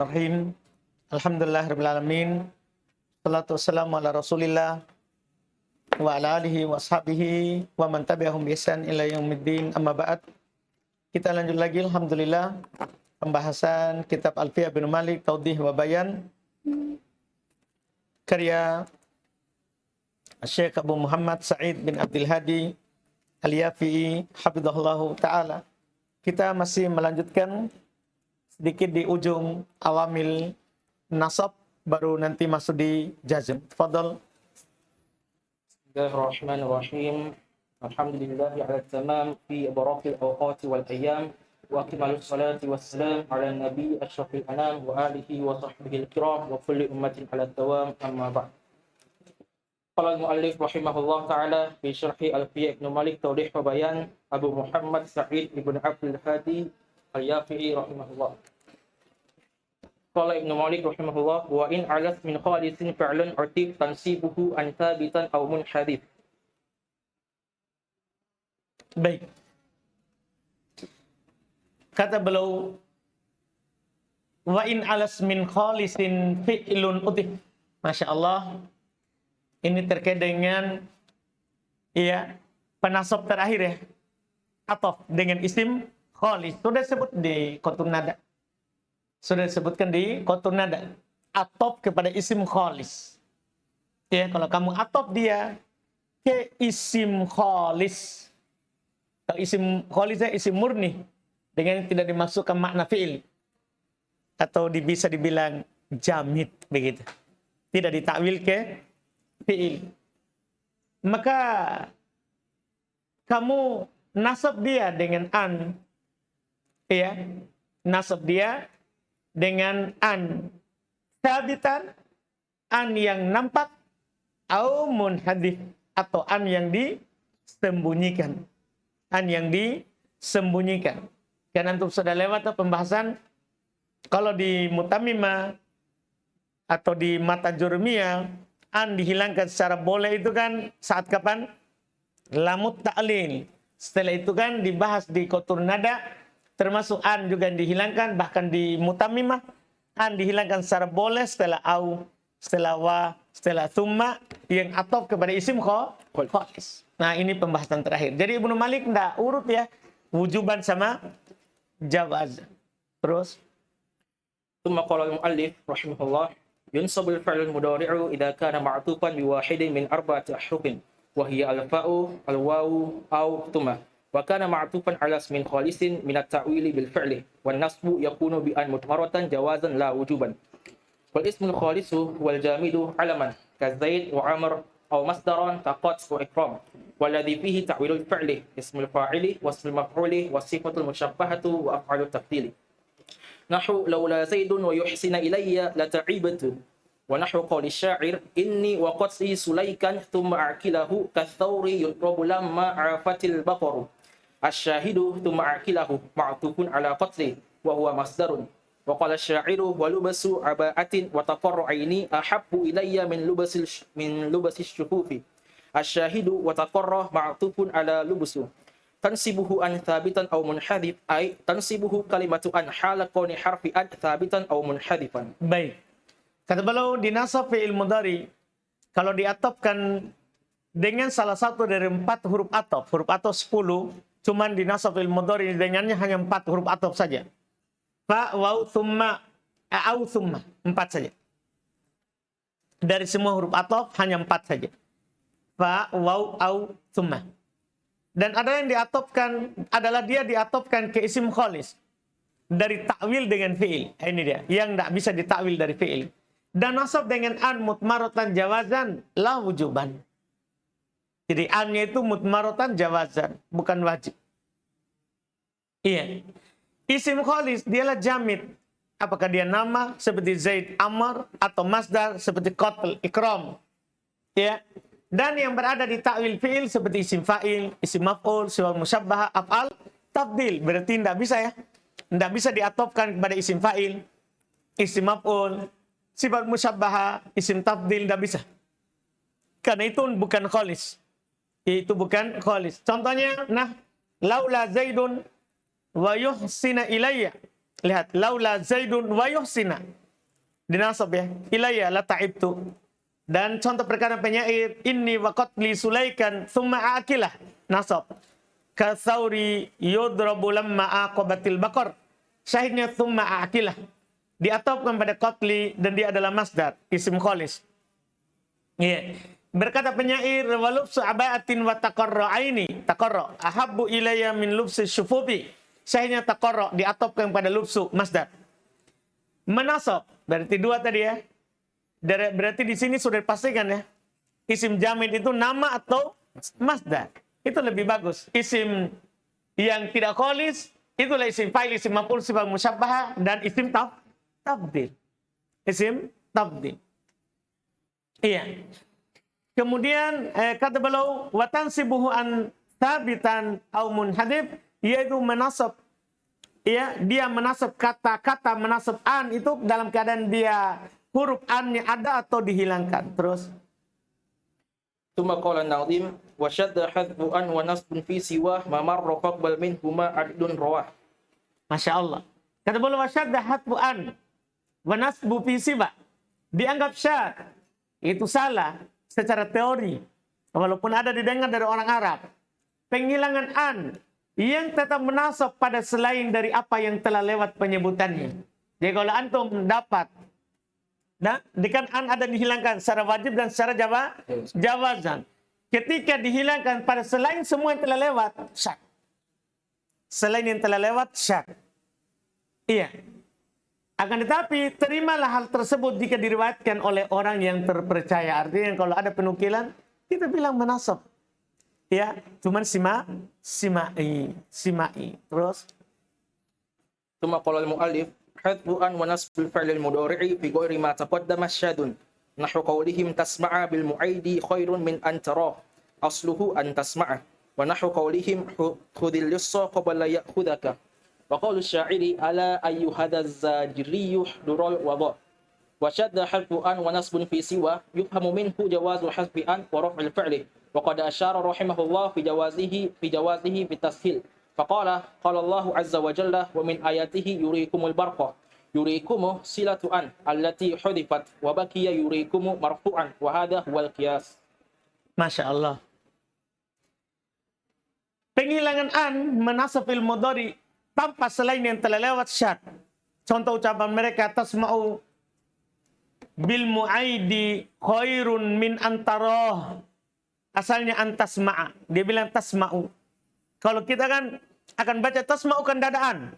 Bismillahirrahmanirrahim. Alhamdulillahirrahmanirrahim. Salatu wassalamu ala rasulillah wa ala alihi wa ashabihi wa man tabi'ahum bi ihsan ila yaumiddin, amma ba'd. Kita lanjut lagi, alhamdulillah, pembahasan kitab Alfiyah bin Malik Taudhih wa Bayan, karya Syekh Abu Muhammad Sa'id bin Abdul Hadi Al-Yafi'i hafizahullahu ta'ala. Kita masih melanjutkan sedikit di ujung awamil nasab, baru nanti masuk di jazm. Tafadhal. Bismillahirrahmanirrahim. Alhamdulillahi ala tamam fi barakil awqati wal ayyam wa akmalus salati wassalam ala nabi asyrafil anam wa alihi wa sahbihi al-kiram wa kulli ummatin ala dawam, amma ba'd. Qala al-muallif rahimahullah ta'ala fi syarhi Alfiyah Ibn Malik Taudhih wa Bayan, Abu Muhammad Sa'id ibn Abdul Hadi Al-Yafi'i rahimahullah. Qala Ibn Malik rahimahullah, wa in alas min khalisin fi'lan urtif tansibuhu an thabitan aw munhadith. Baik. Kata beliau, wa in alas min khalisin fi'lun utif. Masya Allah. Ini terkait dengan penasab terakhir ya. Ataf dengan isim khalis. Sudah sebut di Qotun Nada. Sudah disebutkan di Qotun Nada. Ataf kepada isim khalis. Ya, kalau kamu ataf dia ke isim khalis. Kalau isim khalisnya isim murni, dengan tidak dimasukkan makna fi'il. Atau bisa dibilang jamid begitu. Tidak ditakwil ke fi'il. Maka kamu nasab dia dengan an. Ya, nasab dia dengan an. Sabitan, an yang nampak, au munhadif, atau an yang disembunyikan. An yang disembunyikan. Karena untuk sudah lewat pembahasan, kalau di mutamimah atau di mata jurmiyah, an dihilangkan secara boleh itu kan saat kapan? Lamut ta'lil. Setelah itu kan dibahas di Qotun Nada, termasuk an juga dihilangkan, bahkan di mutamimah an dihilangkan secara boleh setelah au, setelah wa, setelah thumma yang atop kepada isim khalis. Nah, ini pembahasan terakhir. Jadi Ibnu Malik enggak urut ya, wujuban sama jawaz. Terus Tsumma qala al-muallif rahimahullah, yunsabul fi'lul mudhari'u idza kana ma'tufan bi wahidin min arba'ati ahrufin wa hiya al-fa'u, al-wawu, aw thumma. Wa kana ma'tufan 'ala ismin khalisin min at-ta'wili bil fi'li wan nasbu yakunu bi an mutmaratan jawazan la wujuban. Wal ismul khalisu wal jamidu 'alaman ka Zaid wa Amr aw masdaran taqat wa ikram. Walladhi fihi ta'wilul fi'li ismul fa'ili wasmul maf'uli was sifatul musyabbahatu wa af'alut tafdili. Nahu laula Zaidun wa yuhsina ilayya la ta'ibatu. Wa nahu qawli syair inni wa qatsi sulaikan thumma a'kilahu kathawri yutrabu lamma arafatil baqaru. Asyahidu thumma a'kilahu ma'tufun ala qatli wa huwa masdarun. Wa qala syairu wa lubasu aba'atin wa taqarru aini ahabbu ilayya min lubasis syufufi. Asyahidu wa taqarra ma'tufun ala lubusu. Tansibuhu an thabitan aw munhadif ay tansibuhu kalimatu an hala kauni harfi an thabitan aw munhadifan. baik. Kata beliau di nasab fi'il mudhari, kalau diatofkan dengan salah satu dari 4 huruf atof 10, cuman di nasab fi'il mudhari dengannya hanya 4 huruf atof saja. Fa, waw, thumma, au, thumma, 4 saja. Dari semua huruf atof hanya 4 saja. Fa, waw, au, thumma. Dan ada yang diatofkan, adalah dia diatofkan ke isim khalis. Dari takwil dengan fi'il. Ini dia, yang tidak bisa ditakwil dari fi'il. Dan nasab dengan an mutmaratan jawazan la wujuban. Jadi an-nya itu mutmaratan jawazan, bukan wajib. Iya. Isim khalis dialah jamid. Apakah dia nama seperti Zaid, Amr, atau masdar seperti qatl, ikram. Ya. Dan yang berada di takwil fi'il seperti isim fa'il, isim maf'ul, sifat musyabbah, af'al, tafdil. Berarti tidak bisa ya. Tidak bisa diatofkan kepada isim fa'il, isim maf'ul, sifat musyabbah, isim tafdil, tidak bisa. Karena itu bukan khalis. Itu bukan khalis. Contohnya, laula Zaidun wa yuhsina ilayya. Lihat, laula Zaidun wa yuhsina. Dinasab ya. Ilayya la ta'ibtu. Dan contoh perkataan penyair, inni wa qatli sulaikan thumma aakilah. Nasab. Katsauri yudrabu lamma aqabatil baqar. Syahidnya thumma aakilah. Diatopkan pada qatli dan dia adalah masdar, isim kholis. Iya. Berkata penyair, wa lubsu aba'atin wa taqarra aini. Taqarra ahabbu ilayya min lubsi syufufi. Syahidnya taqarra diatopkan pada lubsu, masdar. Menasab, berarti dua tadi ya. Berarti di sini sudah dipastikan ya. Isim jamid itu nama atau masdar. Itu lebih bagus. Isim yang tidak kholis, itulah isim fa'il, isim maf'ul, sifat musyabbahah, dan isim tabdil. Isim tabdil. Iya. Kemudian kata beliau, wa tansibuhu an thabitan au munhadif, yaitu menasab. Ya, dia menasab kata-kata menasab an itu dalam keadaan dia huruf an-nya ada atau dihilangkan. Terus Tsumma qala an-Nadhim wa shadda hadfu an wa nasbun fi siwah ma marra faqbal minhuma adlun rawah. Masya Allah. Kata beliau, wa shadda hadfu an wa nasbu fi siwah. Dianggap syad. Itu salah secara teori. Walaupun ada didengar dari orang Arab. Penghilangan an yang tetap menasab pada selain dari apa yang telah lewat penyebutannya. Jadi kalau antum dapat, dengan an ada dihilangkan secara wajib dan secara jawazan. Ketika dihilangkan pada selain semua yang telah lewat, syak. Selain yang telah lewat, syak. Iya. Akan tetapi, terimalah hal tersebut jika diriwayatkan oleh orang yang terpercaya. Artinya kalau ada penukilan, kita bilang menasab. Ya, cuman simai. Terus Tsumma qala al-mu'allif hadfu an wa nasbul fi'l al-mudhari'i fi ghairi ma taqaddama syadun. Nahwu qawlihim tasma'a bil mu'aidi khairun min an tara. Asluhu an tasma'a. Wa nahwu qawlihim khudhil lissa qabla ya'khudhaka. Wa qawlu sya'iri ala ayyuhadha zajriyyu dural wada. Wa shadda hadfu an wa nasbun fi siwa yufhamu minhu jawazu hadfi an wa raf'il fi'li. وقد أشار رحمه الله في جوازه بالتسهيل فقال قال الله عز وجل ومن آياته يريكم البرق يريكم صلة أن التي حذفت وبقي يريكم مرفوعا وهذا هو القياس. Masya Allah. Penghilangan an menasab fil mudhari tanpa selain yang telah lewat syad. Contoh ucapan mereka, tasma'u bil mu'aidi khairun min antaroh. Asalnya antasma'a. Dia bilang tasma'u. Kalau kita kan akan baca tasma'u kan dadaan.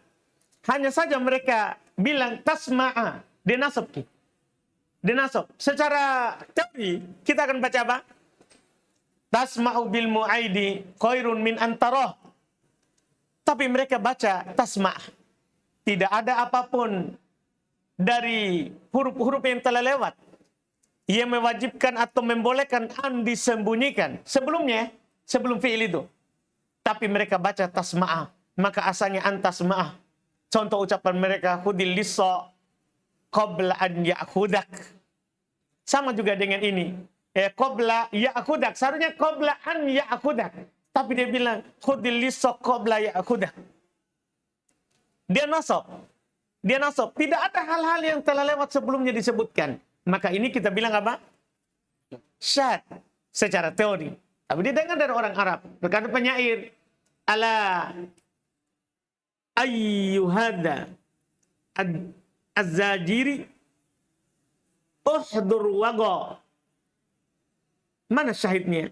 Hanya saja mereka bilang tasma'a. Dia nasab. Dia nasab. Secara teori kita akan baca apa? Tasma'u bil mu'aidi khairun min antaroh. Tapi mereka baca tasma'. Tidak ada apapun dari huruf-huruf yang telah lewat ia mewajibkan atau membolehkan an disembunyikan sebelum fi'il itu. Tapi mereka baca tasma'ah, maka asalnya an tasma'ah. Contoh ucapan mereka, khudil lissa qabla an ya'khudak. Sama juga dengan ini. Qabla ya'khudak, seharusnya qabla an ya'khudak. Tapi dia bilang khudil lissa qabla ya'khudak. Dia nasab. Tidak ada hal-hal yang telah lewat sebelumnya disebutkan. Maka ini kita bilang apa? Syad secara teori. Tapi didengar dari orang Arab. Berkata penyair, ala ayyuhada az-zajiri uhdur wago. Mana syahidnya?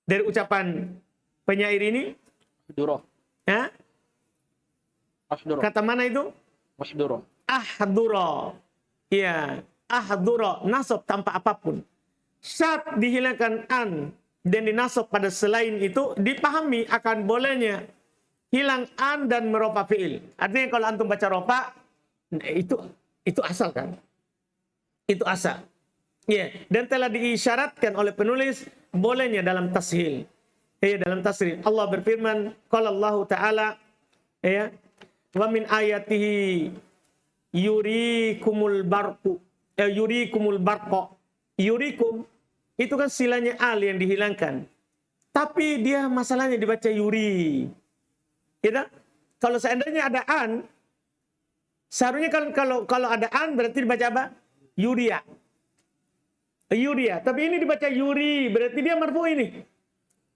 Dari ucapan penyair ini? Ahduro. Ya? Ahduro. Kata mana itu? Ahduro. Ahduro. Ya, ahdura nasab tanpa apapun. Syad dihilangkan an dan dinasab pada selain itu dipahami akan bolehnya hilang an dan merofa fi'il. Artinya kalau antum baca rofa itu asal kan? Itu asal. Ya, dan telah diisyaratkan oleh penulis bolehnya dalam tashil. Ya, dalam tasrif. Allah berfirman, qala Allah Ta'ala ya, wa min ayatihi yurikumul barqu yurikumul barqa. Yurikum itu kan silanya al yang dihilangkan. Tapi dia masalahnya dibaca yuri. Gitu? Kalau seandainya ada an, seharusnya kalau ada an berarti dibaca apa? Yuria. Yuria. Tapi ini dibaca yuri, berarti dia marfu ini.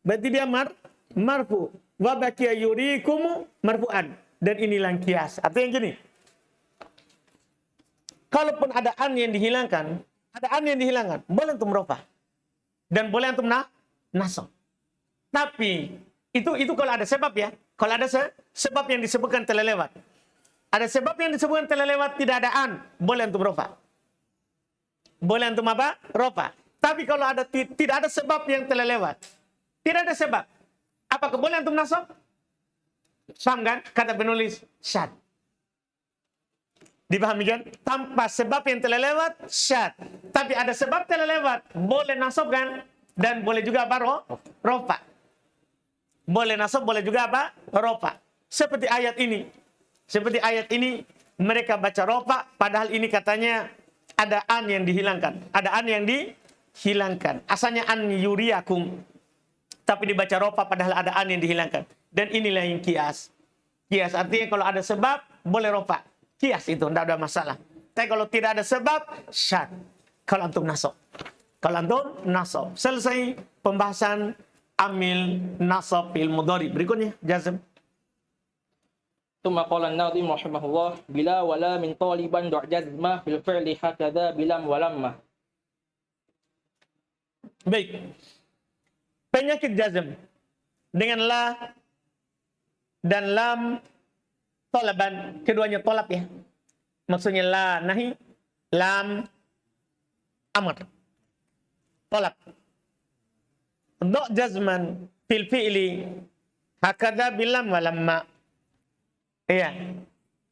Berarti dia marfu. Wa baqiya yurikum marfu'an. Dan inilah kias. Artinya gini. Kalaupun ada an yang dihilangkan, boleh antum rafah. Dan boleh antum nasab. Tapi itu kalau ada sebab ya. Kalau ada sebab yang disebutkan telah lewat. Ada sebab yang disebutkan telah lewat, tidak ada an, boleh antum rafah. Boleh antum apa? Rafah. Tapi kalau tidak ada sebab yang telah lewat. Tidak ada sebab. Apakah boleh antum nasab? Paham kan? Kata penulis syad. Dipahami kan? Tanpa sebab yang telah lewat, syad. Tapi ada sebab telah lewat, boleh nasab kan? Dan boleh juga apa? Rafah. Boleh nasab, boleh juga apa? Rafah. Seperti ayat ini. Mereka baca rafah, padahal ini katanya ada an yang dihilangkan. Asalnya an yuriakum. Tapi dibaca rafah padahal ada an yang dihilangkan. Dan inilah yang kias. Kias artinya kalau ada sebab, boleh rafah. Kias itu, tidak ada masalah. Tapi kalau tidak ada sebab, syad. Kalau antum nasab. Selesai pembahasan amil nasab fil mudhari. Berikutnya, jazm. ثم قال الناظم رحمه الله بلا ولا من طالبا دع جزمة في الفعل هكذا بلم ولما. Baik. Penyakit jazm dengan la dan lam tolaban, keduanya tolab ya. Maksudnya la nahi, lam amr. Tolab. Do jazman fil fi'li hakadha bilam walamma. Iya.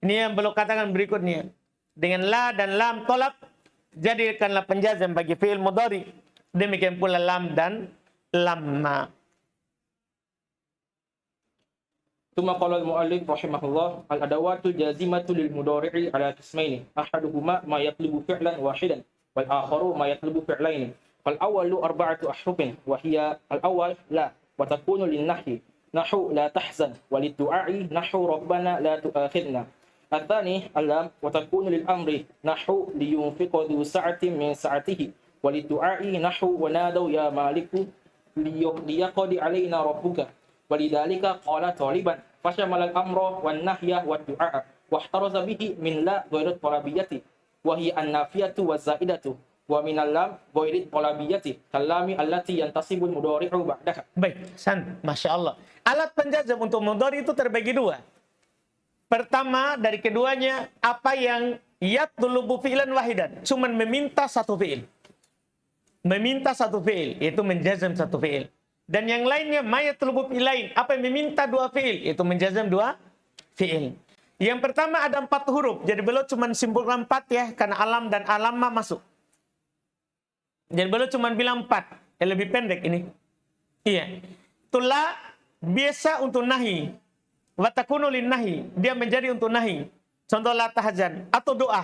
Ini yang belum katakan berikutnya. Dengan la dan lam tolab, jadikanlah penjazm bagi fi'il mudhari. Demikian pula lam dan lamma. ثم قال المؤلف رحمه الله الأدوات الجازمة للمضارع على قسمين أحدهما ما يطلب فعلا واحدا والآخر ما يطلب فعلين فالأول 4 أحرف وهي الأول لا وتكون للنحي نحو لا تحزن وللدعاء نحو ربنا لا تؤاخذنا الثاني اللام وتكون للأمر نحو لينفق ذو سعة من سعته وللدعاء نحو ونادوا يا مالك ليقضي علينا ربك ولذلك قال طالبا فشمل الأمر والنهي والدعاء واحترز به من لا غير الطلبية وهي النافية والزائدة ومن اللام غير الطلبية كاللام التي ينتصب المضارع بعدها. Baik, Masya Allah. Alat penjazm untuk mudhari itu terbagi dua. Pertama, dari keduanya, apa yang yatlubu fi'lan wahidan. Cuman meminta satu fi'il. Itu menjazm satu fi'il. Dan yang lainnya, mayatlubu fi'lain. Apa yang meminta dua fi'il. Itu menjazm dua fi'il. Yang pertama ada 4 huruf. Jadi beliau cuma simpulkan 4 ya. Karena alam dan alamma masuk. Jadi beliau cuma bilang 4. Yang lebih pendek ini. Iya. Itulah biasa untuk nahi. Watakunu lin nahi. Dia menjadi untuk nahi. Contoh la tahzan. Atau doa.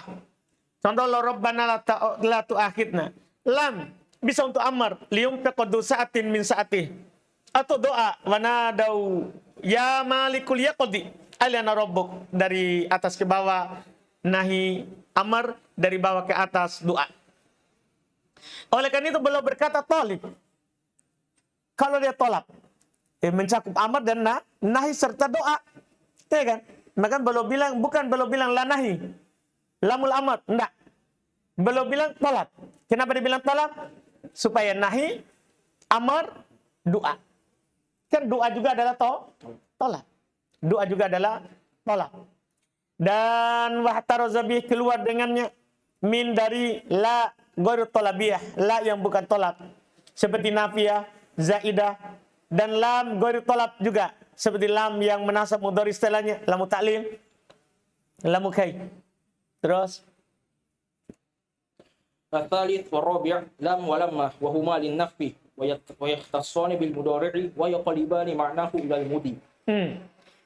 Contoh la rabbana la tu'akhidna. Lam. Bisa untuk amar. Liyumfiqdu sa'atin min sa'atih. Atau doa. Wanadau. Ya malikul yaqdi. Alana rabbuk. Dari atas ke bawah. Nahi. Amar. Dari bawah ke atas. Doa. Oleh karena itu beliau berkata talib. Kalau dia tolak. Mencakup amar dan nahi serta doa. Ya kan? Maka beliau bilang. Bukan beliau bilang la nahi. Lamul amar. Enggak. Beliau bilang tolak. Kenapa dia bilang tolak? Supaya nahi, amar, doa. Kan doa juga adalah tolak. Doa juga adalah tolak. Dan wahtarozabih keluar dengannya. Min dari la ghairu tolabiyah. La yang bukan tolak. Seperti nafiyah, zaidah. Dan lam ghairu tolab juga. Seperti lam yang menasab mudhari istilahnya. Lamu ta'lil. Lamu kai. Terus. الثالث والرابع لام ولما وهما للنفي ويختصان بالمضارع ويقلبان معناه إلى المضي.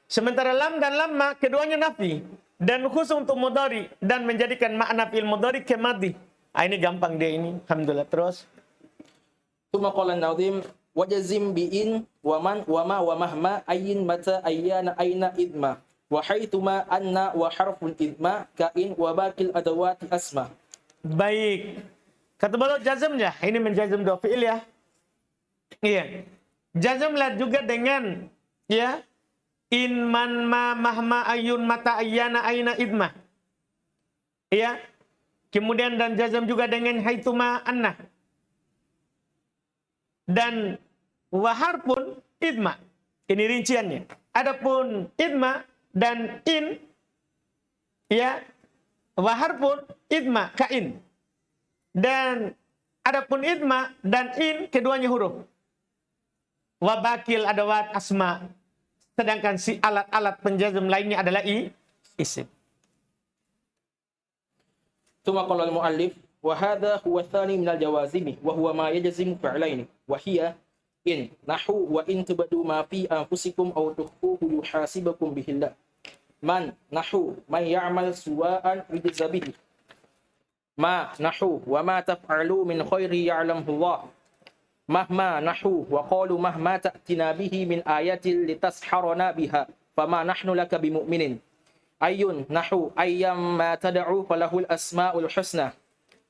Sementara lam dan lamma keduanya nafi dan khusus untuk mudhari dan menjadikan makna fi'il mudhari ke madhi. Ini gampang dia ini. Alhamdulillah. Terus. ثم قال الناظم وجزم بإن ومن وما ومهما أين متى أيان أين إذما wa haitsuma anna wa harfun idma kain wa bakil adawati asma. Baik. Kata beliau jazmnya, ini menjazm dua fi'il ya. Iya. Jazmlah juga dengan ya in man ma mahma ayun mata ayyana aina idma. Iya. Kemudian dan jazm juga dengan haituma anna. Dan wahar pun idma. Ini rinciannya. Adapun idma dan in ya wahar pun idma kain. Dan adapun idma dan in keduanya huruf. Wabakil adawat asma. Sedangkan si alat-alat penjazm lainnya adalah isim. Tsumma qala al-muallif wa hadha huwa tsani min al-jawazim wa huwa ma yajzimu fi'laini wa hiya in nahu wa in tubadu ma fi anfusikum aw tukhfuhu yuhasibukum bihillah. Man nahu man ya'mal suwa'an yujza bihi. Ma nahu wa ma taf'alu min khairi ya'lamhu Allah. Mahma nahu wa qalu mahma ta'tina bihi min ayatin litasharana biha fama nahnu laka bimu'minin. Ayun nahu ayyam ma tad'u falahul asmaul husna.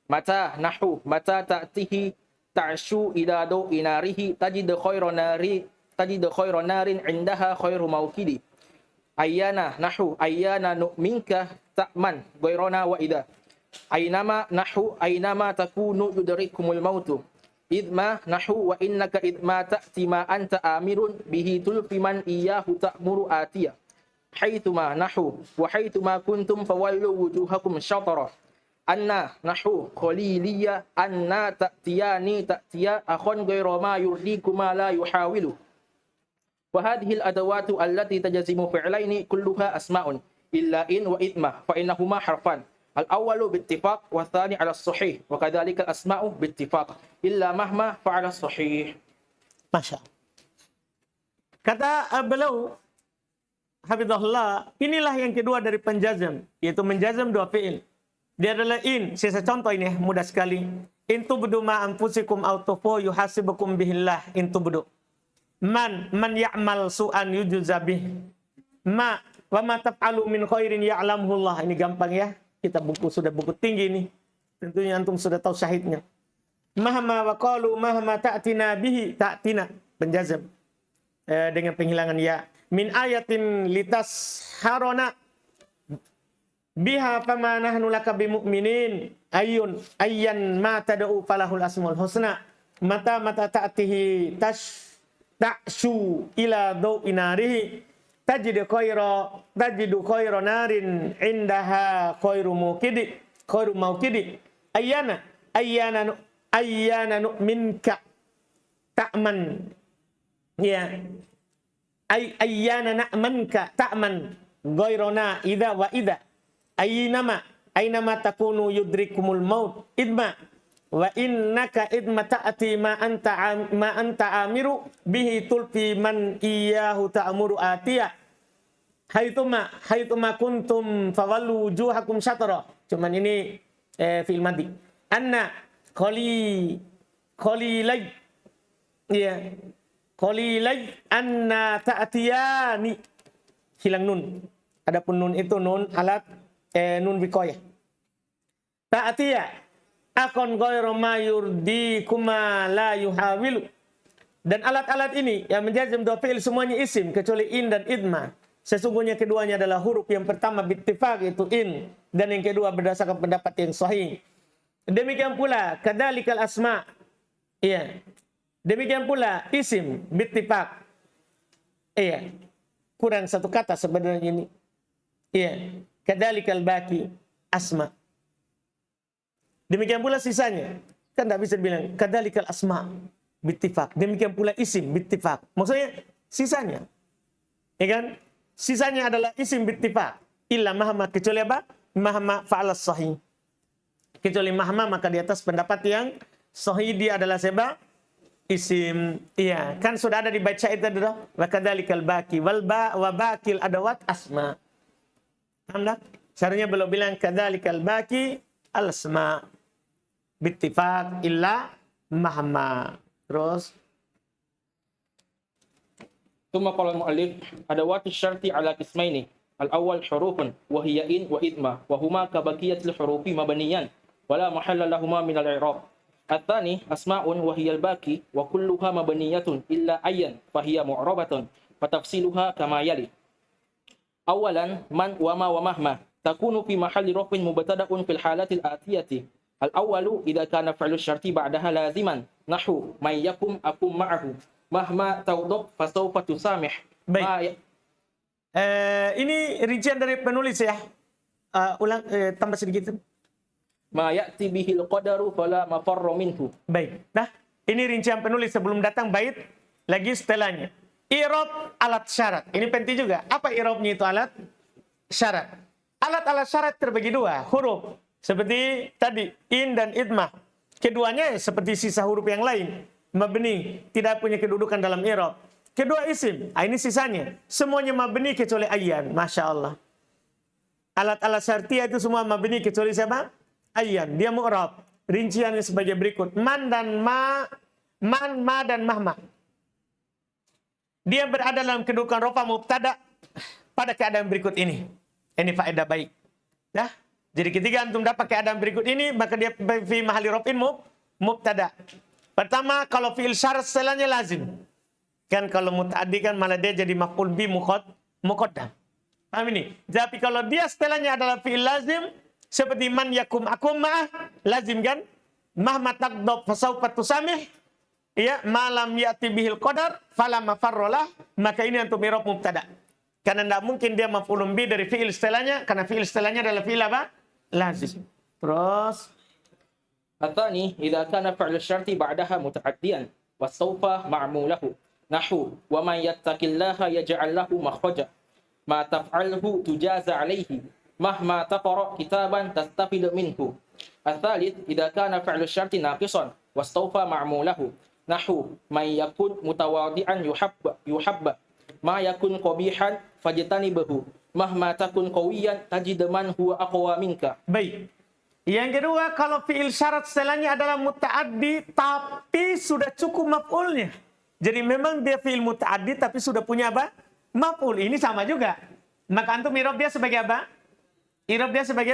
Mata nahu mata ta'tihi ta'shu ila dawi narihi tajid khairan narin indaha khairu mawkidi. Ayyana nahu ayyana nu'minka ta'man ghairana wa idha. Aynama nahu aynama takunu yudrikumul mautu. Idma nahu wa innaka idma ta'ti ma anta amirun bihi tulfi man iyyahu ta'muru atiyah. Haitsuma nahu wa haitsuma kuntum fawallu wujuhakum syatara. Anna nahu khaliliya anna ta'tiyani ta'tiya akhon ghayra ma yurdikuma la yuhawilu. Wa hadhihi al-adawatu allati tajzimu fi'laini kulluha asma'un illa in wa idma fa innahuma harfan. Al-awwalu bittifaq wa tsani 'ala as-sahih wa kadzalika al-asma'u bittifaq illa mahma fa'ala as-sahih. Masya. Kata beliau hafizahullah, inilah yang kedua dari penjazm, yaitu menjazm dua fi'il. Dia adalah in. Saya contoh ini mudah sekali. In tubdu ma anfusikum aw tufu yuhasibukum bihillah in tubdu. Man ya'mal su'an yujza bih. Ma wa ma taf'alu min khairin ya'lamhu Allah. Ini gampang ya. Kita sudah buku tinggi nih. Tentunya antum sudah tahu syahidnya. Mahma wa qalu mahma ta'tina bihi ta'tina penjazm dengan penghilangan ya. Min ayatin litas harona biha fama nahnu laka bimu'minin ayyan ma tad'u falahul asmaul husna mata ta'tihi ta'shu ila dawi narihi tajidu khayra narin indaha khairu mawkidi ayyana nu'minka ta'man ya ayyana na'manka ta'man ghairana idza wa idza aynama takunu yudrikumul maut idma wa innaka idma ta'ati ma anta amiru bihi tulfi man iyyahu ta'muru atiya haituma kuntum fawallu wujuhakum syatara. Cuman ini fi'il madhi. Anna qalilay ya qalilay anna ta'tiyani hilang nun. Adapun nun itu nun alat nun wiqayah. Ta'tiya akon ghairu ma yurdikuma la yuhawilu. Dan alat-alat ini yang menjazm dua fi'il semuanya isim kecuali in dan idma. Sesungguhnya keduanya adalah huruf, yang pertama bittifaq itu in dan yang kedua berdasarkan pendapat yang sahih. Demikian pula kadzalikal asma. Iya. Demikian pula isim bittifaq. Iya. Kurang satu kata sebenarnya ini. Iya. Kadzalikal baqi asma. Demikian pula sisanya. Kan tidak bisa bilang kadzalikal asma bittifaq. Demikian pula isim bittifaq. Maksudnya sisanya. Ya kan? Sisanya adalah isim bittifaq. Illa mahma, kecuali apa? Mahma fa'alas sahih. Kecuali mahma, maka di atas pendapat yang sahih dia adalah sebab isim. Iya, kan sudah ada di bait syair tadi dah. Wa kadzalikal baqi wal ba wa baqil adawat asma. Paham tak? Seharusnya belum bilang kadzalikal baqi al asma bittifaq illa mahma. Terus Tsumma qala al-mu'allif adawatu syarti ala qismaini Al-awwal hurufun wa hiya in wa idma wa huma ka baqiyatil hurufi mabniyan wa la mahalla lahuma min al-i'rab. At-tsani asma'un wa hiya al-baqi wa kulluha mabniyatun illa ayyan fa hiya mu'rabatun fa tafsiluha kama yali. Awalan man wa ma wa mahma takunu fi mahalli raf'in mubtada'un fil halatil atiyati. Al-awwalu idza kana fi'lu syarti ba'daha laziman nahwu may yakum akum ma'ahu mahma tawdab fa sawfa tusamih. Baik. Ini rincian dari penulis ya. Tambah sedikit. Ma ya'ti bihil qadaru fala mafarra minhu. Baik. Nah, ini rincian penulis sebelum datang bait lagi setelahnya. I'rab alat syarat. Ini penting juga. Apa i'rabnya itu alat syarat? Alat-alat syarat terbagi dua, huruf. Seperti tadi in dan idmah. Keduanya seperti sisa huruf yang lain, mabni, tidak punya kedudukan dalam i'rab. Kedua isim, ini sisanya. Semuanya mabni kecuali ayyan. Masya Allah. Alat-alat syartiyah itu semua mabni kecuali siapa? Ayyan. Dia mu'rab. Rinciannya sebagai berikut. Man dan ma. Man, ma dan mahma. Dia berada dalam kedudukan rofa mubtada pada keadaan berikut ini. Ini faedah baik. Nah, jadi ketika antum dapat keadaan berikut ini, maka dia fi mahali raf'in mubtada. Pertama, kalau fi'il syarat setelahnya lazim. Kan kalau muta'addi kan malah dia jadi maf'ul bi muqaddam. Paham ini? Tapi kalau dia setelahnya adalah fi'il lazim, seperti man yakum akum ma'ah, lazim kan? Mahma taqdab fasawfa tusamih, ya, malam ya'ti bihil qadar, fala mafarrolah, maka ini untuk i'rab mubtada. Karena tidak mungkin dia maf'ulun bi dari fi'il setelahnya, karena fi'il setelahnya adalah fi'il apa? Lazim. Terus At-tsani idza kana fi'lu syarti ba'daha muta'addiyan wa sawfa ma'mulahu. Nahu wa man yattaqillaha yaj'al lahu makhraja ma taf'alhu tujaza 'alayhi mahma taqra kitaban tastafid minhu. Ats-tsalits idza kana fi'lu syarti naqisan wastawfa ma'mulahu nahu man yakun mutawadi'an yuhabba ma yakun qabihan fajtanibahu mahma takun qawiyan tajid man huwa aqwa minka. baik. Yang kedua, kalau fi'il syarat setelahnya adalah muta'addi tapi sudah cukup maf'ulnya. Jadi memang dia fi'il muta'addi tapi sudah punya apa? Maf'ul. Ini sama juga. Maka antum i'rab dia sebagai apa? I'rab dia sebagai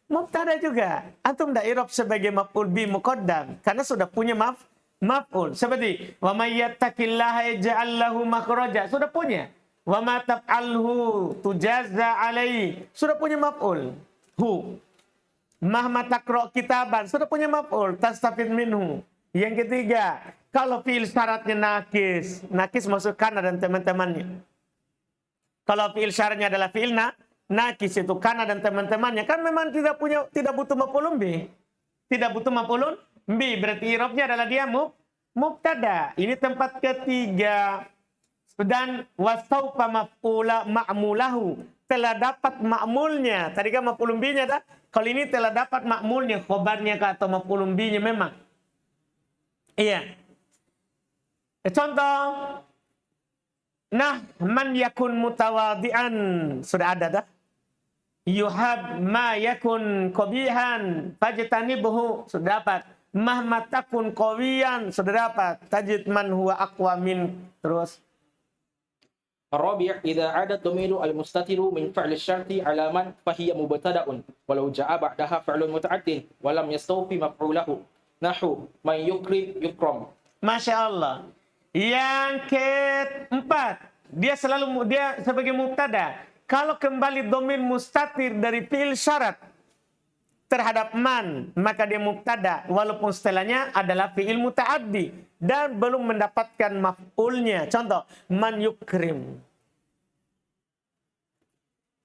mubtada juga. Antum tidak i'rab sebagai maf'ul bi muqaddam karena sudah punya maf'ul. Seperti wa may yattaqillaha yaj'al lahu makhraja. Sudah punya. Wa ma taf'alhu tujaza alaihi. Sudah punya maf'ul. Hu. Mahma taqra kitaban. Sudah punya maf'ul. Tastafid minhu. Yang ketiga, kalau fi'il syaratnya nakis. Nakis maksud kana dan teman-temannya. Kalau fi'il syaratnya adalah fi'il nakis itu kana dan teman-temannya. Kan memang tidak butuh maf'ulun bi. Tidak butuh maf'ulun bi. Berarti i'rabnya adalah dia mubtada. Ini tempat ketiga. Dan wasaufa maf'ula ma'mulahu. Telah dapat ma'mulnya. Tadi kan maf'ulun bi-nya dah. Kalau ini telah dapat ma'mulnya. Khobarnya atau maf'ulun bi-nya memang. Iya. Contoh. Nah, man yakun mutawadi'an. Sudah ada dah. Yuhab ma yakun qabihan fajtanibuhu. Sudah dapat. Mahma takun qawiyan. Sudah dapat. Tajid man huwa aqwa min. Terus. الرابع إذا عاد الضمير المستتر من فعل الشرط على من فهي مبتدأ ولو جاء بعدها فعل متعد ولم يستوفي مفعوله نحو من يكرم يكرم. Masya Allah. Yang keempat, dia sebagai mubtada. Kalau kembali dhamir mustatir dari fi'il syarat terhadap man, maka dia mubtada walaupun setelahnya adalah fi'il muta'addi dan belum mendapatkan maf'ulnya. Contoh, man yukrim.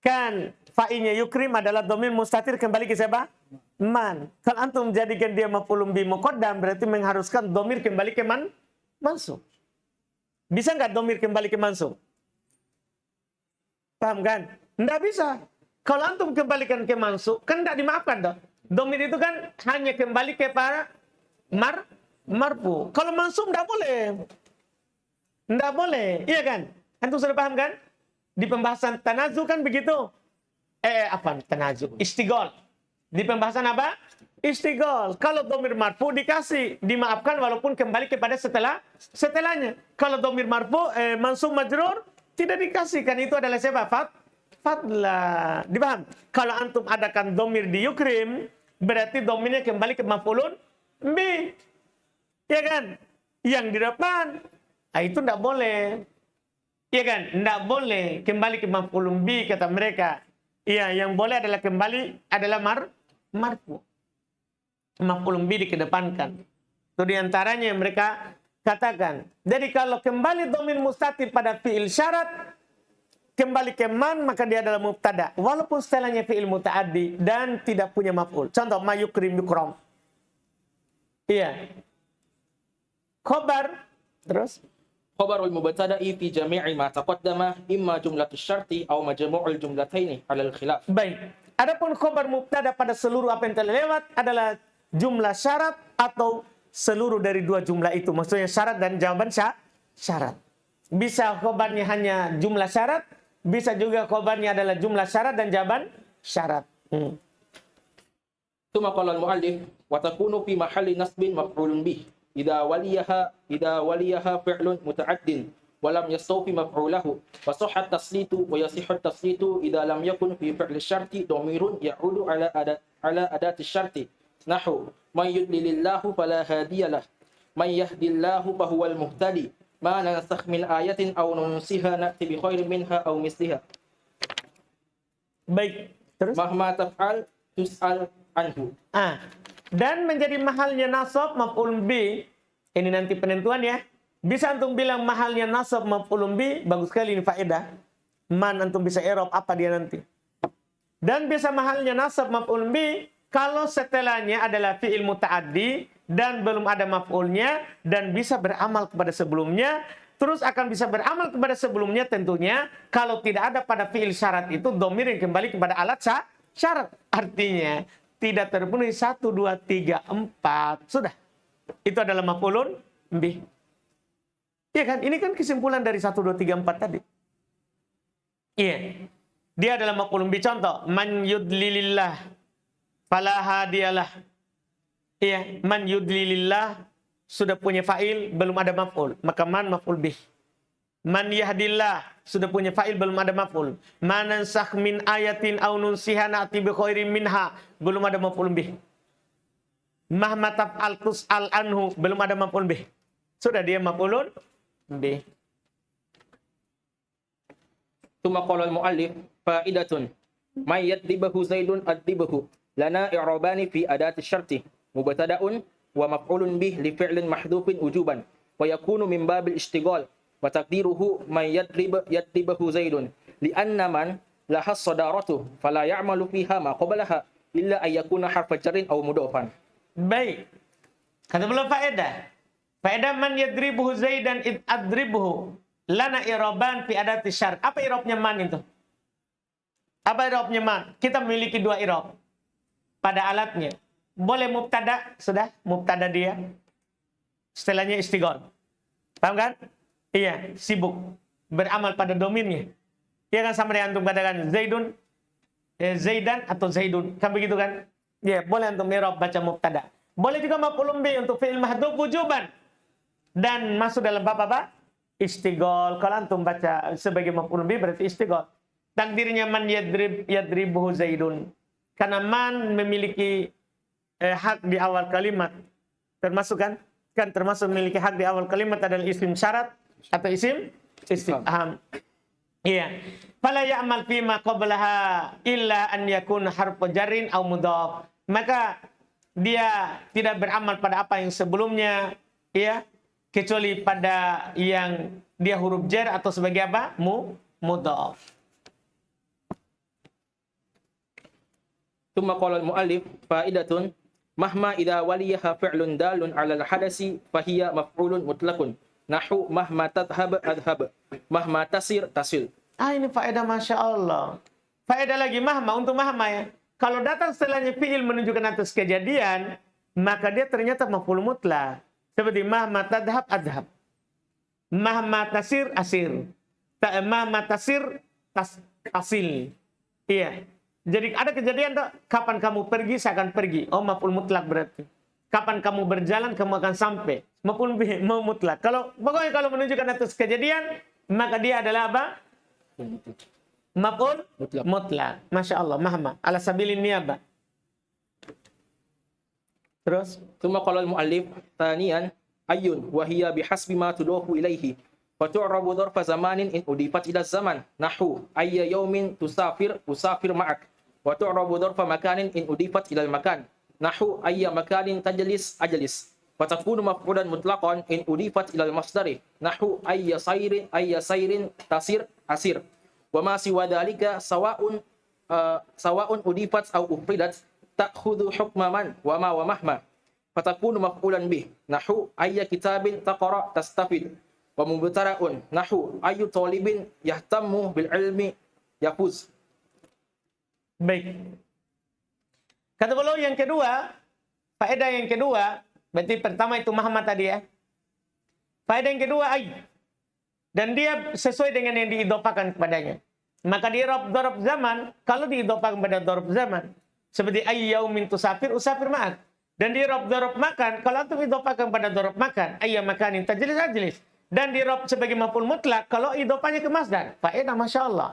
Kan fa'ilnya yukrim adalah dhamir mustatir kembali ke siapa? Man. Kalau antum jadikan dia maf'ulun bi muqaddam berarti mengharuskan dhamir kembali ke mansub. Bisa nggak dhamir kembali ke mansub? Paham kan? Nggak bisa. Kalau antum kembalikan ke mansub, kan tidak dimaafkan dong. Dhamir itu kan hanya kembali ke para marfu. Kalau mansub tidak boleh. Tidak boleh. Iya kan? Antum sudah paham kan? Di pembahasan tanazu kan begitu. Tanazu? Istigol. Di pembahasan apa? Istigol. Kalau dhamir marfu dikasih. Dimaafkan walaupun kembali kepada setelahnya. Kalau dhamir marfu, mansub majrur, tidak dikasih. Kan itu adalah siapa? fadla. Dipaham? Kalau antum adakan domir di yukrim, berarti domirnya kembali ke maf'ulun bih. Ya kan? Yang di depan. Itu tidak boleh. Ya kan? Tidak boleh kembali ke maf'ulun bih, kata mereka. Iya, yang boleh adalah kembali adalah marfu. Maf'ulun bih dikedepankan. Itu diantaranya yang mereka katakan. Jadi kalau kembali domir mustatir pada fi'il syarat, kembali ke man, maka dia adalah mubtada. Walaupun setelahnya fi'il muta'addi dan tidak punya maf'ul. Contoh, ma yukrim yukram. Iya. Khobar. Terus? Khabarul mubtada'i fi jami'i ma taqaddama imma jumlatus syarti aw majmu'ul jumlataini 'alal khilaf. Baik. Adapun khobar mubtada pada seluruh apa yang telah lewat adalah jumlah syarat atau seluruh dari dua jumlah itu. Maksudnya syarat dan jawaban syarat. Bisa khobarnya hanya jumlah syarat, bisa juga khobarnya adalah jumlah syarat dan jawaban syarat. Tsumma qala al-mu'allif wa takunu fi mahalli nasbin maf'ulun bih idza waliyaha fi'lun muta'addin wa lam yastawfi maf'ulahu wa sahha at-taslitu wa yasihhu at-taslitu idza lam yakun fi fi'li syarti dhamirun ya'udu ala adati syarti nahu man yudlilillahu fala hadiyalah man yahdillahu fahuwal muhtadi ma nansakh min ayatin aw nunsiha na'ti bi khairin minha aw misliha. Baik. Terus? Mahma taf'al tus'al anhu. Dan menjadi mahalnya nasab maf'ul bi. Ini nanti penentuan ya. Bisa antum bilang mahalnya nasab maf'ul bi, bagus sekali ini faedah. Man antum bisa i'rab apa dia nanti. Dan bisa mahalnya nasab maf'ul bi kalau setelahnya adalah fi'il muta'addi dan belum ada maf'ulnya dan bisa beramal kepada sebelumnya, terus akan bisa beramal kepada sebelumnya tentunya kalau tidak ada pada fi'il syarat itu domir yang kembali kepada alat syarat. Artinya tidak terpenuhi 1, 2, 3, 4. Sudah. Itu adalah maf'ulun bih. Iya kan? Ini kan kesimpulan dari 1, 2, 3, 4 tadi. Iya. Dia adalah maf'ulun bih. Contoh, man yudlilillah fala hadiyalah. Iya, man yudlilillah sudah punya fa'il, belum ada maf'ul. Maka man maf'ul bih. Man yahdillah sudah punya fa'il, belum ada maf'ul. Man nansakh min ayatin aw nunsiha na'ti bi khairin minha, belum ada maf'ul bih. Mahma taf'al tus'al anhu, belum ada maf'ul bih. Sudah dia maf'ulun bih. Tsumma qala al-mu'allif fa'idatun may yadribahu zaidun adribahu lana i'rabani fi adati syarti mubtada'un wa maf'ulun bih li fi'lin mahdhufin wujuban wa yakunu min babil ishtighal wa taqdiruhu may yadribahu zaidun li anna man laha sadaratu fala ya'malu fiha ma qablaha illa ay yakuna harfa jarrin aw mudhafan. Baik. Kata belum faedah. Faedah man yadribuhu zaidan id adribuhu lana i'raban fi adati syart. Apa i'rabnya man itu? Apa i'rabnya man? Kita memiliki dua i'rab pada alatnya. Boleh mubtada, sudah mubtada dia. Setelahnya istighol. Paham kan? Iya, sibuk beramal pada dominnya. Iya kan, sama dengan antum katakan Zaidun, Zaidan atau Zaidun. Kan begitu kan? Iya, boleh antum i'rab baca mubtada. Boleh juga maf'ulun bih untuk fi'il mahdhuf wujuban. Dan masuk dalam bab apa? Istighol. Kalau antum baca sebagai maf'ulun bih berarti istighol. Takdirnya man yadribuhu Zaidun. Karena man memiliki hak di awal kalimat. Termasuk kan? Kan termasuk memiliki hak di awal kalimat adalah isim syarat atau isim istifham. Iya. Fala ya'mal fi ma qablaha illa an yakun harfu jarrin aw mudhaf. Maka dia tidak beramal pada apa yang sebelumnya, ya, kecuali pada yang dia huruf jar atau sebagai apa? Mudhaf. Tsumma qala al-mu'allif fa'idatun mahma idza waliyaha fi'lun dalun 'ala al-hadasi fahiya maf'ulun mutlaqun nahu mahma tadhhab adhhab mahma tasir tasil. Ini faedah Masya Allah. Faedah lagi mahma untuk mahma ya. Kalau datang setelahnya fi'il menunjukkan atas kejadian, maka dia ternyata maf'ul mutlaq. Seperti mahma tadhhab adhhab. Mahma tasir asir. Mahma tasir tasil. Iya. Jadi ada kejadian tuh, kapan kamu pergi saya akan pergi. Oh, maf'ul mutlaq berarti. Kapan kamu berjalan kamu akan sampai. Maf'ul bih mutlaq. Pokoknya kalau menunjukkan atas kejadian, maka dia adalah apa? maf'ul Mutlaq. mutlaq. Masya Allah, mahma. Ala sabilin niyabah. Terus, ثم قال المؤلف ثانيا أي وهي بحسب ما تضاف إليه وتعرب ظرف زمان إن أضيفت إلى الزمن نحو أي يوم تسافر أسافر معك وتعرب ظرف مكان إن أضيفت إلى المكان نحو أي مكان تجلس أجلس وتكون مفعولا مطلقا إن أضيفت إلى المصدر نحو أي سير تسير أسير وما سوى ذلك سواء أضيفت أو أفردت تأخذ حكم من وما ومهما فتكون مفعولا به نحو أي كتاب تقرأ تستفيد ومبتدأ نحو أي طالب يهتم بالعلم يفوز. baik. Kata beliau yang kedua, faedah yang kedua, berarti pertama itu mahma tadi ya. Faedah yang kedua ay. Dan dia sesuai dengan yang diidopakan kepadanya. Maka di dzarf zaman, kalau diidopakan pada dzarf zaman, seperti ayyaumin tusafir usafir ma'ak. Dan di dzarf makan, kalau itu idopakan pada dzarf makan, ayyam makanin tajlis ajlis. Dan di sebagai maf'ul mutlak, kalau idopanya ke masdar, faedah Masya Allah.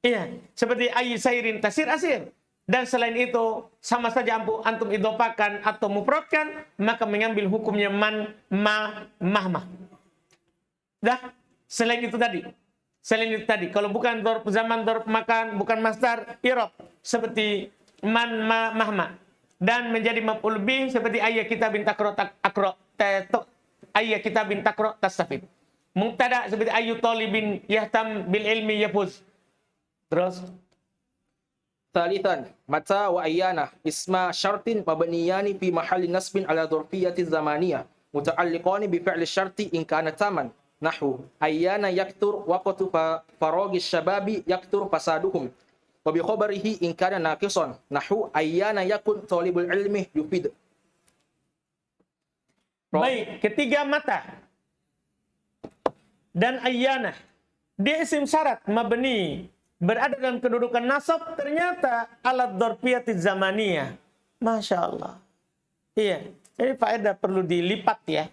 Iya, seperti ayy sairin tasir asir. Dan selain itu, sama saja antum idopakan atau mufradkan, maka mengambil hukumnya man, ma, mahmah. Dah, selain itu tadi. Selain itu tadi, kalau bukan dzarf zaman, dzarf makan, bukan masdar, i'rab seperti man, ma, mahmah. Dan menjadi maf'ul bih seperti ayya kitabin takro ayya kitabin takro tastafid. Mubtada seperti ayyu talibin yahtam bil ilmi yafuz. Terus ثالثا متى وأيانا اسم شرط مبنيان في محل نصب على ظرفية زمانية متعلقان بفعل الشرط إن كان تاما نحو أيانا يكثر وقت فراغ الشباب يكثر فسادهم وبخبره إن كان ناقصا نحو أيانا يكن طالب العلم يفيد. baik, ketiga mata dan ayyana. Dia isim syarat mabni, berada dalam kedudukan nasab, ternyata alat dzarfiyati zamaniyah. Masya Allah. Iya, jadi faedah perlu dilipat ya.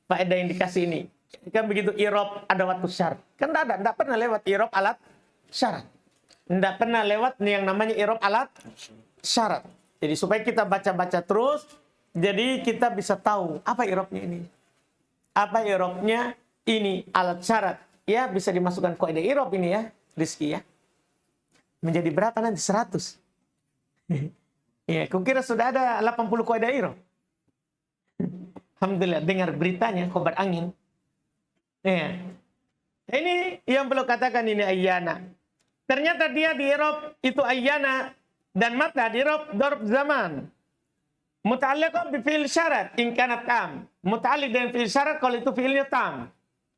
Faedah yang dikasih ini. Kan begitu i'rab ada waktu syarat. Kan enggak pernah lewat i'rab alat syarat. Enggak pernah lewat yang namanya i'rab alat syarat. Jadi supaya kita baca-baca terus, jadi kita bisa tahu apa i'rabnya ini. Apa i'rabnya ini alat syarat. Ya, bisa dimasukkan kaidah i'rab ini ya, Rizky ya. Menjadi berapa nanti? 100. Ya, kukira sudah ada 80 kaidah i'rab. Alhamdulillah, dengar beritanya, khabar angin. Ya. Ini yang perlu katakan ini ayyana. Ternyata dia di i'rab itu ayyana dan mata di i'rab dzarf zaman. Muta'alliqun bi fi'il syarat in kana tam. Muta'alliq dengan fi'il syarat kalau itu fi'ilnya tam.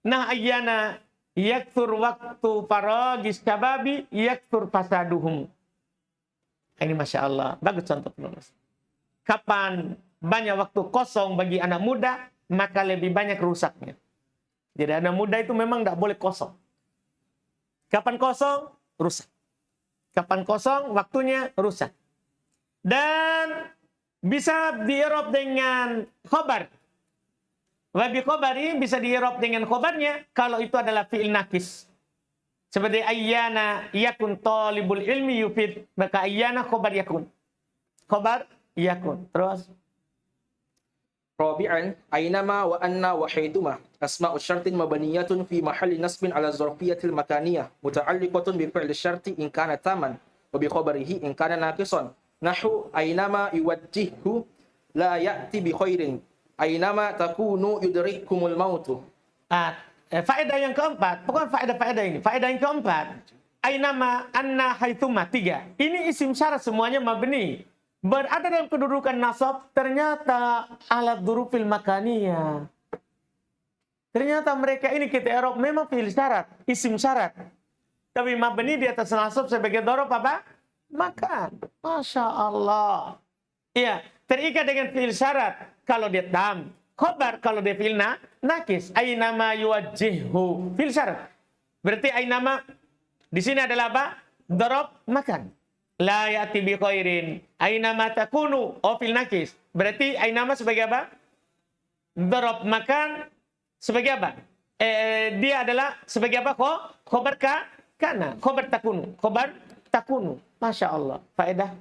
Nah ayyana yakthur waktu faragis syababi yakthur fasaduhum. Ini Masya Allah. Bagus contoh penulis. Kapan banyak waktu kosong bagi anak muda, maka lebih banyak rusaknya. Jadi anak muda itu memang tidak boleh kosong. Kapan kosong, rusak. Kapan kosong, waktunya rusak. Dan bisa di-i'rab dengan khobar. Wabi khobari bisa di-i'rab dengan khobarnya kalau itu adalah fi'il nakis. Seperti ayyana yakun talibul ilmi yufid, maka ayyana khobar yakun. Khobar yakun. Terus رابعا أينما وأن وحيثما أسماء الشرط مبنية في محل نصب على الظرفية المكانية متعلقة بفعل الشرط إن كان تاما وبخبره إن كان ناقصا نحو أينما يوجهه لا يأتي بخير أينما تكون يدرككم الموت. Faedah yang keempat, bukan faedah ini. Faedah yang keempat, ainama, anna, haitsuma, 3. Ini isim syarat semuanya mabni. Berada dalam kedudukan nasab, ternyata alat dzurufil makaniyah. Ternyata mereka ini kita i'rab memang fi'il syarat, isim syarat. Tapi mabni di atas nasab sebagai dzaraf apa? Makan. Masya Allah. Iya, terikat dengan fi'il syarat kalau dia tam. Khobar kalau dia fi'il nakis. Ainama yuwajjihu. Fi'il syarat. Berarti ainama di sini adalah apa? Dzaraf makan. La ya'ti bi khairin. Ainama takunu. Oh, fi'il nakis. Berarti ainama sebagai apa? Dzaraf makan sebagai apa? Dia adalah sebagai apa? Khobar kana. Khobar takunu. Khobar takunu. Masya Allah. Faedah.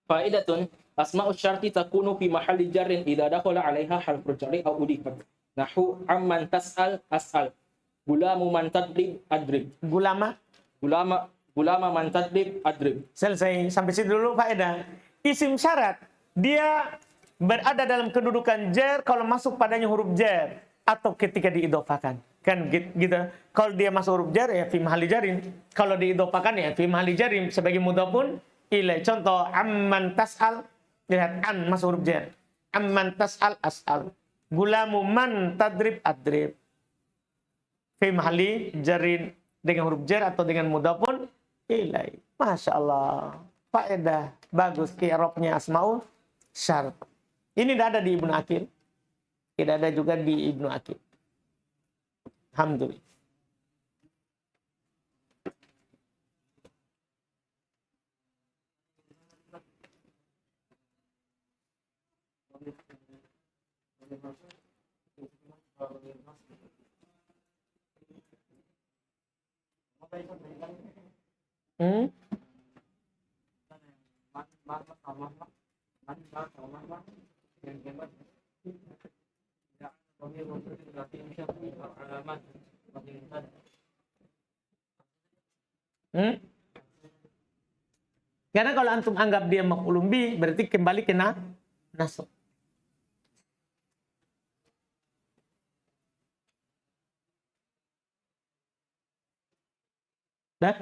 Faedatun asma'us syarti takunu fi mahalli jarrin idza dakhala 'alaiha harful jarri aw udifat. Nahu amman tas'al as'al. Gulamu man tadrib adrib. Gulama. Gulama man tadrib adrib. Selesai. Sampai situ dulu faedah. Isim syarat. Dia berada dalam kedudukan jar kalau masuk padanya huruf jar. Atau ketika diidofakan. Kan gitu. Kalau dia masuk huruf jar ya fi mahalli jarin. Kalau diidofakan ya fi mahalli jarin sebagai mudhafun ilai. Contoh amman tas'al. Lihat an masuk huruf jar. Amman tas'al as'al. Gulamu man tadrib adrib. Fi mahalli jarin dengan huruf jar atau dengan mudhafun ilai. Masya Allah. Faedah. Bagus. I'rabnya asmaul syart. Ini tidak ada di Ibnu Aqil. Tidak ada juga di Ibnu Aqil. Alhamdulillah. Karena kalau antum anggap dia maf'ulun bi, berarti kembali ke nasab. Dah?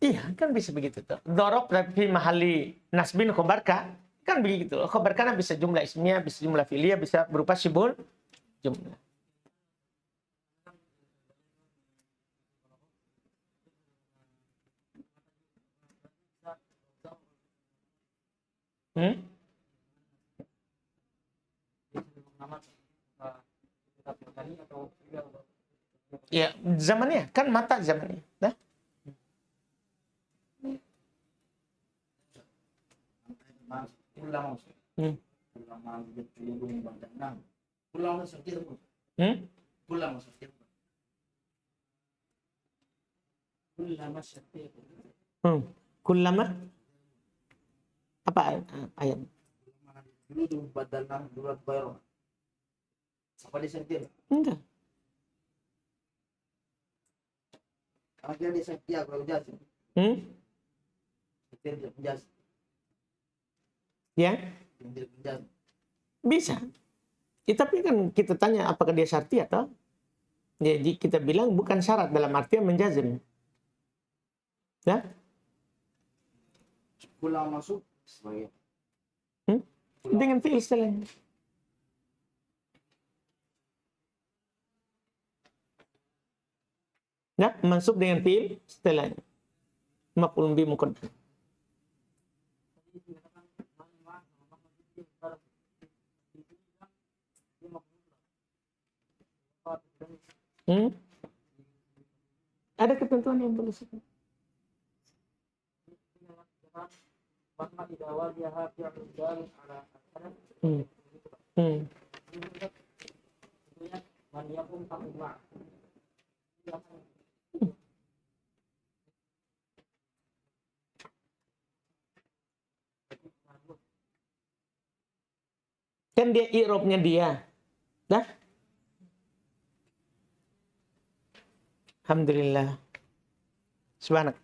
Iya, kan bisa begitu tuh. Dorob fi mahali nasbin khobarka, kan begitu. Khobarka bisa jumlah ismiyah, bisa jumlah fi'liyah, bisa berupa syibul jumlah. Ya, zamannya kan mata zamannya. Nah. Kullama apa ayat? Dulu badalna durat bayar. Apa disentil? Enggak. Akhirnya disentil kalau jazz. Sentil jazz. Ya? Sentil jazz. Bisa. Ya, tapi kan kita tanya apakah dia syarti atau? Jadi kita bilang bukan syarat dalam artian menjazim. Ya? Pulang masuk sebagai dengan fi'il setelahnya. Ya, masuk dengan fi'il setelahnya. Maf'ul bi muqaddam. Ada ketentuan yang boleh sih. Kan dia i'rabnya dia. Dah? Alhamdulillah. Subhanak.